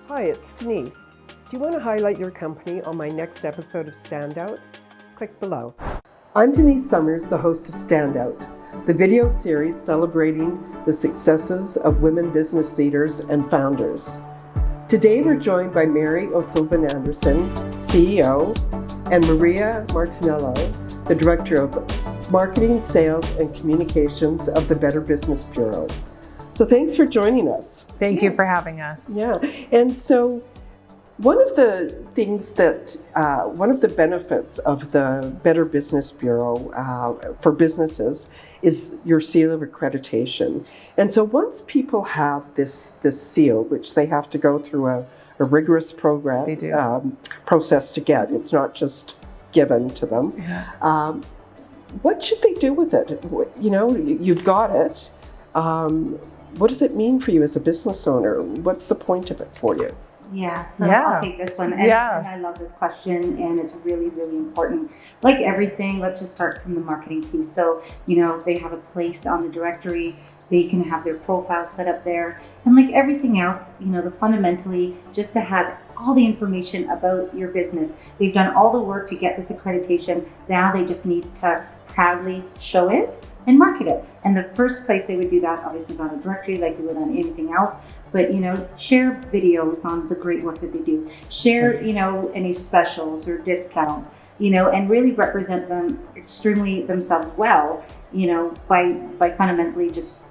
Hi, it's Denise. Do you want to highlight your company on my next episode of Standout? Click below. I'm Denise Summers, the host of Standout, the video series celebrating the successes of women business leaders and founders. Today we're joined by Mary O'Sullivan Anderson, CEO, and Maria Martinello, the Director of Marketing, Sales, and Communications of the Better Business Bureau. So thanks for joining us. Thank you for having us. Yeah, and so one of the things that, one of the benefits of the Better Business Bureau for businesses is your seal of accreditation. And so once people have this seal, which they have to go through a rigorous program, They do. Process to get, it's not just given to them. Yeah. What should they do with it? You know, you've got it. What does it mean for you as a business owner? What's the point of it for you? Yeah, so Yeah. I'll take this one. And I love this question, and it's really, really important. Like everything, let's just start from the marketing piece. So, you know, they have a place on the directory, they can have their profile set up there. And like everything else, you know, fundamentally, just to have all the information about your business. They've done all the work to get this accreditation. Now they just need to proudly show it and market it. And the first place they would do that, obviously, is on a directory like you would on anything else. But, you know, share videos on the great work that they do. Share, you know, any specials or discounts, you know, and really represent them extremely themselves well, you know, by fundamentally just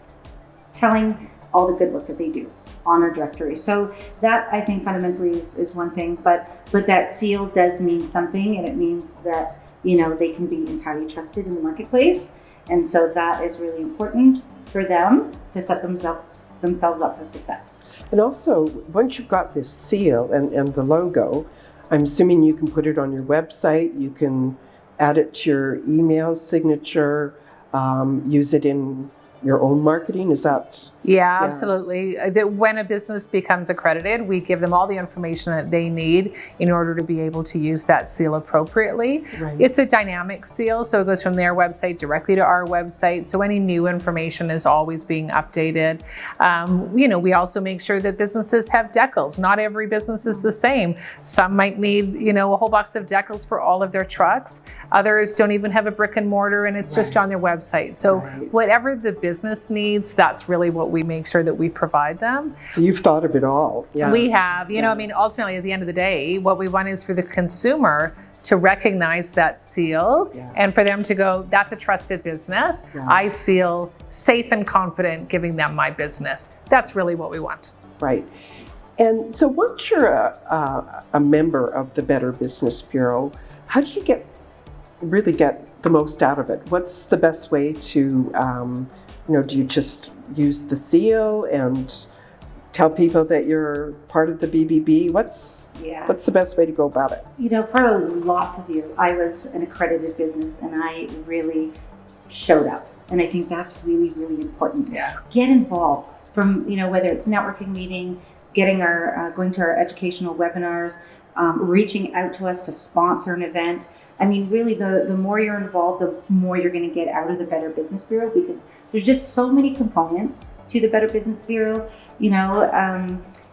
telling all the good work that they do on our directory. So that, I think, fundamentally is one thing. But that seal does mean something, and it means that, you know, they can be entirely trusted in the marketplace. And so that is really important for them to set themselves up for success. And also, once you've got this seal and the logo, I'm assuming you can put it on your website, you can add it to your email signature, use it in your own marketing. Is that? Yeah, absolutely. When a business becomes accredited, we give them all the information that they need in order to be able to use that seal appropriately. Right. It's a dynamic seal, so it goes from their website directly to our website. So any new information is always being updated. You know, we also make sure that businesses have decals. Not every business is the same. Some might need, you know, a whole box of decals for all of their trucks. Others don't even have a brick and mortar, and it's just on their website. So whatever the business needs, that's really what we make sure that we provide them. So you've thought of it all. Yeah. We have, you know, I mean, ultimately at the end of the day, what we want is for the consumer to recognize that seal and for them to go, that's a trusted business. I feel safe and confident giving them my business. That's really what we want. Right. And so once you're a member of the Better Business Bureau, how do you really get the most out of it? What's the best way to, you know, do you just use the seal and tell people that you're part of the BBB? What's the best way to go about it? You know, for lots of years, I was an accredited business, and I really showed up. And I think that's really, really important. Yeah. Get involved from, you know, whether it's networking meeting, getting going to our educational webinars, reaching out to us to sponsor an event. I mean, really, the more you're involved, the more you're going to get out of the Better Business Bureau, because there's just so many components to the Better Business Bureau, you know,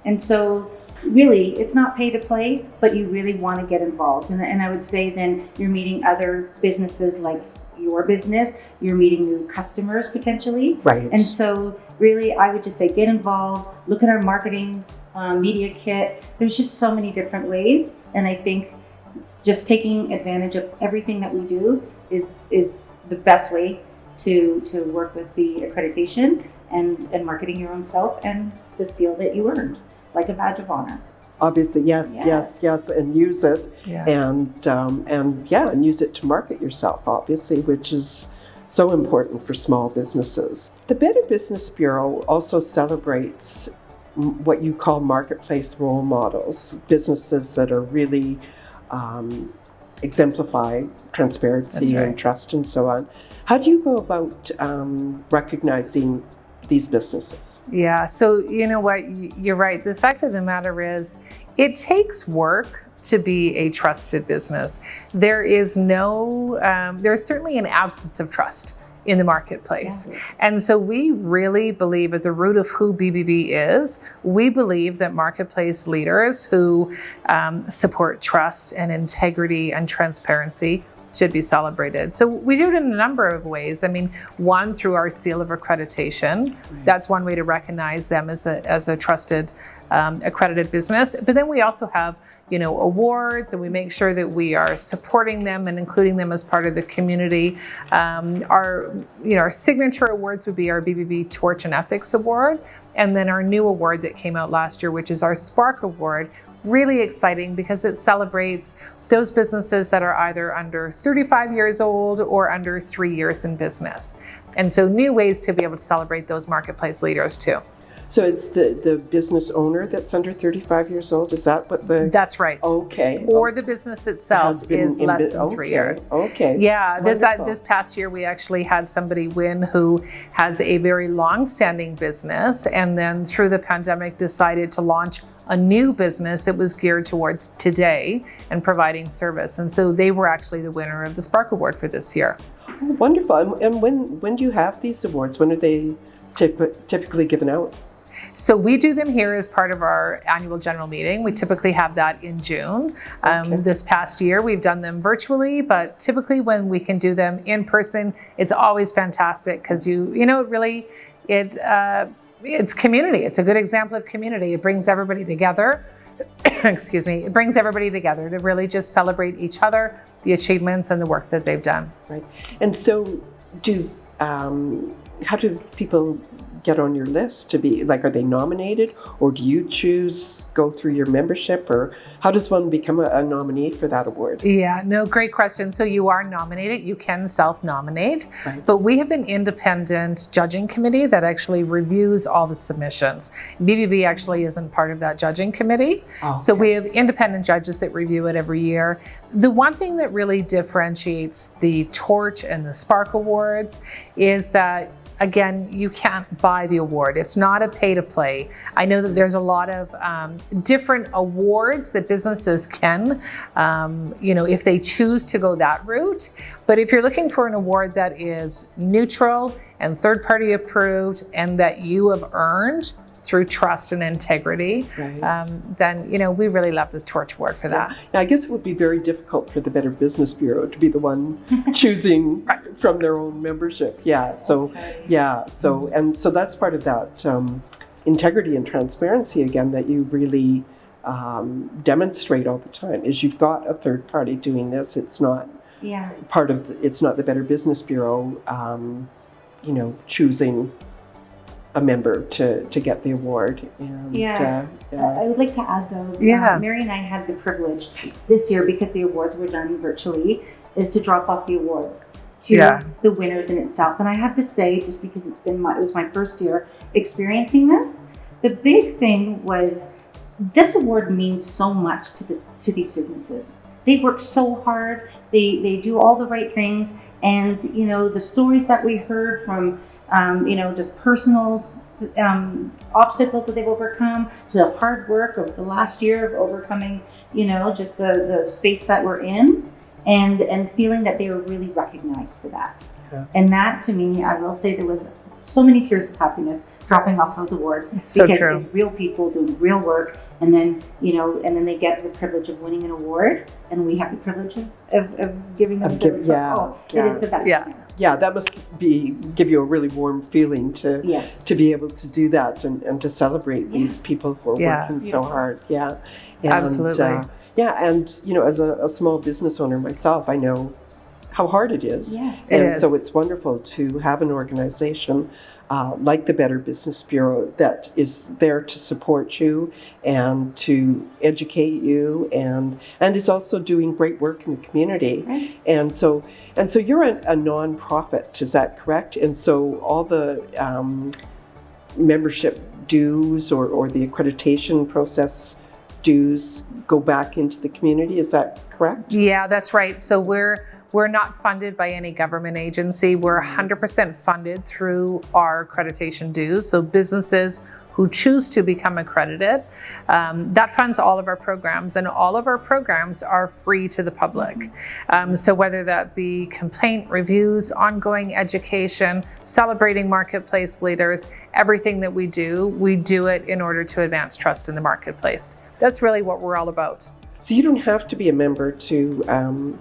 and so really, it's not pay to play, but you really want to get involved. And I would say then you're meeting other businesses like your business, you're meeting new customers potentially. Right. And so really, I would just say get involved, look at our marketing media kit. There's just so many different ways, and I think just taking advantage of everything that we do is the best way to work with the accreditation and marketing your own self and the seal that you earned, like a badge of honor. Obviously, yes, and use it, and use it to market yourself, obviously, which is so important for small businesses. The Better Business Bureau also celebrates what you call marketplace role models, businesses that are really exemplify transparency and trust and so on. How do you go about recognizing these businesses? Yeah, so you know what, you're right. The fact of the matter is, it takes work to be a trusted business. There is no, there's certainly an absence of trust in the marketplace. And so we really believe at the root of who BBB is, we believe that marketplace leaders who support trust and integrity and transparency should be celebrated. So we do it in a number of ways. I mean, one, through our seal of accreditation. Right. That's one way to recognize them as a trusted, accredited business. But then we also have, awards, and we make sure that we are supporting them and including them as part of the community. Our signature awards would be our BBB Torch and Ethics Award, and then our new award that came out last year, which is our Spark Award. Really exciting because it celebrates those businesses that are either under 35 years old or under 3 years in business. And so new ways to be able to celebrate those marketplace leaders too. So it's the business owner that's under 35 years old? Is that what the... That's right. Okay. Or the business itself is less than 3 years. Okay. Yeah, this past year we actually had somebody win who has a very long-standing business and then through the pandemic decided to launch a new business that was geared towards today and providing service. And so they were actually the winner of the Spark Award for this year. Oh, wonderful. And when do you have these awards? When are they typically given out? So we do them here as part of our annual general meeting. We typically have that in June. Okay. This past year, we've done them virtually, but typically when we can do them in person, it's always fantastic because it's community. It's a good example of community. It brings everybody together. Excuse me. It brings everybody together to really just celebrate each other, the achievements and the work that they've done. Right. And so how do people get on your list to be, are they nominated, or do you go through your membership, or how does one become a nominee for that award? Yeah, no, great question. So you are nominated, you can self-nominate, right. But we have an independent judging committee that actually reviews all the submissions. BBB actually isn't part of that judging committee. Oh, okay. So we have independent judges that review it every year. The one thing that really differentiates the Torch and the Spark Awards is that, again, you can't buy the award. It's not a pay to play. I know that there's a lot of different awards that businesses can, if they choose to go that route. But if you're looking for an award that is neutral and third-party approved and that you have earned through trust and integrity, right. Then we really love the Torch Award for that. Now, I guess it would be very difficult for the Better Business Bureau to be the one choosing from their own membership. Yeah. So so that's part of that integrity and transparency again that you really demonstrate all the time. Is you've got a third party doing this. It's not it's not the Better Business Bureau, choosing a member to get the award. And, yes. I would like to add though, Mary and I had the privilege this year, because the awards were done virtually, is to drop off the awards to the winners in itself. And I have to say, just because it was my first year experiencing this, the big thing was this award means so much to these businesses. They work so hard, they do all the right things, and the stories that we heard from just personal obstacles that they've overcome, to the hard work of the last year of overcoming, just the space that we're in, and feeling that they were really recognized for that. Yeah. And that, to me, I will say, there was so many tears of happiness dropping off those awards, so because true. It's real people doing real work, and then they get the privilege of winning an award, and we have the privilege of giving them it is the best. Yeah, that must give you a really warm feeling to be able to do that and to celebrate these people who are working so hard. Yeah, and, absolutely. And as a small business owner myself, I know how hard it is. Yes, so it's wonderful to have an organization like the Better Business Bureau that is there to support you and to educate you, and is also doing great work in the community. Right. And so you're a non-profit, is that correct? And so all the membership dues or the accreditation process dues go back into the community, is that correct? Yeah, that's right. So we're not funded by any government agency. We're 100% funded through our accreditation dues. So businesses who choose to become accredited. That funds all of our programs, and all of our programs are free to the public. So whether that be complaint reviews, ongoing education, celebrating marketplace leaders, everything that we do it in order to advance trust in the marketplace. That's really what we're all about. So you don't have to be a member to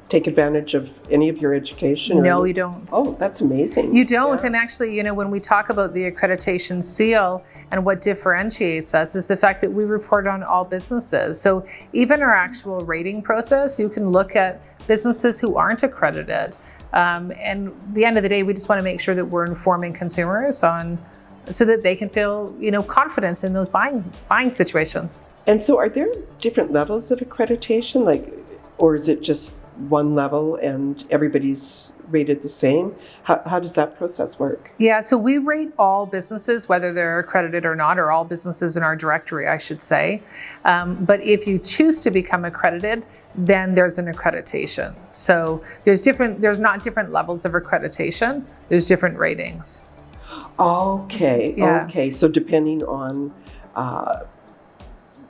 take advantage of any of your education? No, you don't. Oh, that's amazing. You don't. Yeah. And actually, you know, when we talk about the accreditation seal and what differentiates us is the fact that we report on all businesses. So even our actual rating process, you can look at businesses who aren't accredited. And at the end of the day, we just want to make sure that we're informing consumers on so that they can feel, you know, confident in those buying situations. And so are there different levels of accreditation, or is it just one level and everybody's rated the same? How does that process work? Yeah, so we rate all businesses, whether they're accredited or not, or all businesses in our directory, I should say. But if you choose to become accredited, then there's an accreditation. So there's not different levels of accreditation, there's different ratings. Okay, Yeah. Okay. So depending on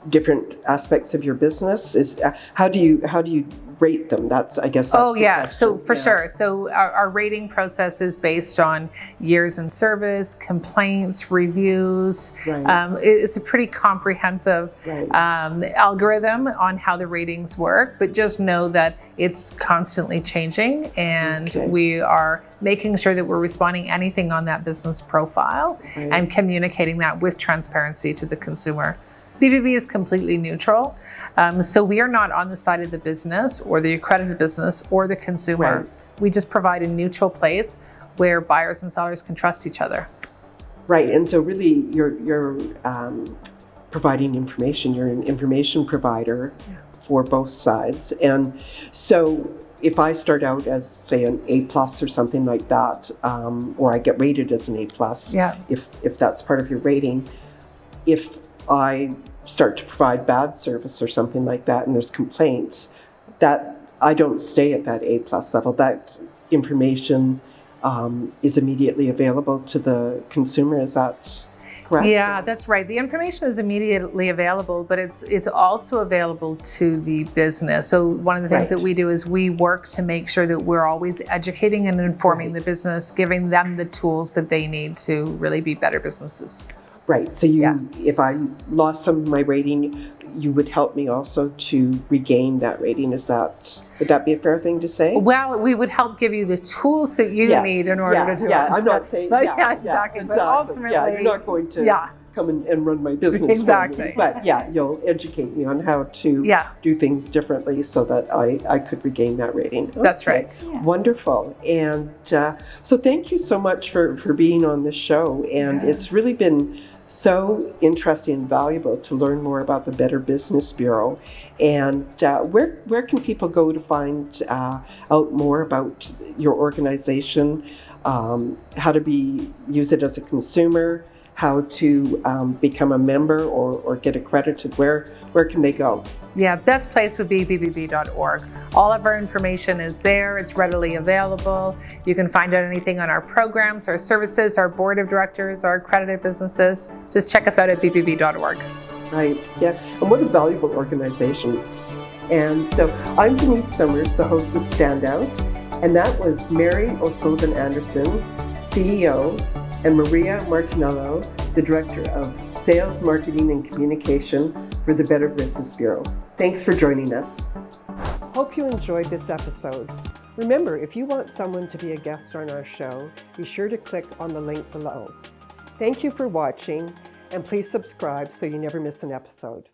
different aspects of your business, how do you rate them? I guess that's Oh the yeah, question. so for sure. So our rating process is based on years in service, complaints, reviews. Right. It's a pretty comprehensive Right. algorithm on how the ratings work, but just know that it's constantly changing, and Okay. we are making sure that we're responding anything on that business profile Right. and communicating that with transparency to the consumer. BBB is completely neutral. So we are not on the side of the business or the accredited business or the consumer. Right. We just provide a neutral place where buyers and sellers can trust each other. Right, and so really you're providing information. You're an information provider for both sides. And so if I start out as, say, an A+ or something like that, or I get rated as an A+, Yeah. if that's part of your rating, if I start to provide bad service or something like that and there's complaints, that I don't stay at that A+ level. That information is immediately available to the consumer. Is that correct? Yeah, that's right. The information is immediately available, but it's also available to the business. So one of the things Right. that we do is we work to make sure that we're always educating and informing Right. the business, giving them the tools that they need to really be better businesses. Right. So if I lost some of my rating, you would help me also to regain that rating. Would that be a fair thing to say? Well, we would help give you the tools that you Yes. need in order to do it. Yeah, I'm not saying, But exactly. But ultimately, you're not going to come and run my business Exactly. for me. But you'll educate me on how to do things differently so that I could regain that rating. That's Okay. right. Yeah. Wonderful. And so thank you so much for being on the show. And it's really been so interesting and valuable to learn more about the Better Business Bureau. And where can people go to find out more about your organization, how to use it as a consumer, how to become a member or get accredited? Where can they go? Yeah, best place would be bbb.org. All of our information is there. It's readily available. You can find out anything on our programs, our services, our board of directors, our accredited businesses. Just check us out at bbb.org. Right, yeah. And what a valuable organization. And so I'm Denise Summers, the host of Standout, and that was Mary O'Sullivan Anderson, CEO, and Maria Martinello, the Director of Sales, Marketing, and Communication for the Better Business Bureau. Thanks for joining us. Hope you enjoyed this episode. Remember, if you want someone to be a guest on our show, be sure to click on the link below. Thank you for watching, and please subscribe so you never miss an episode.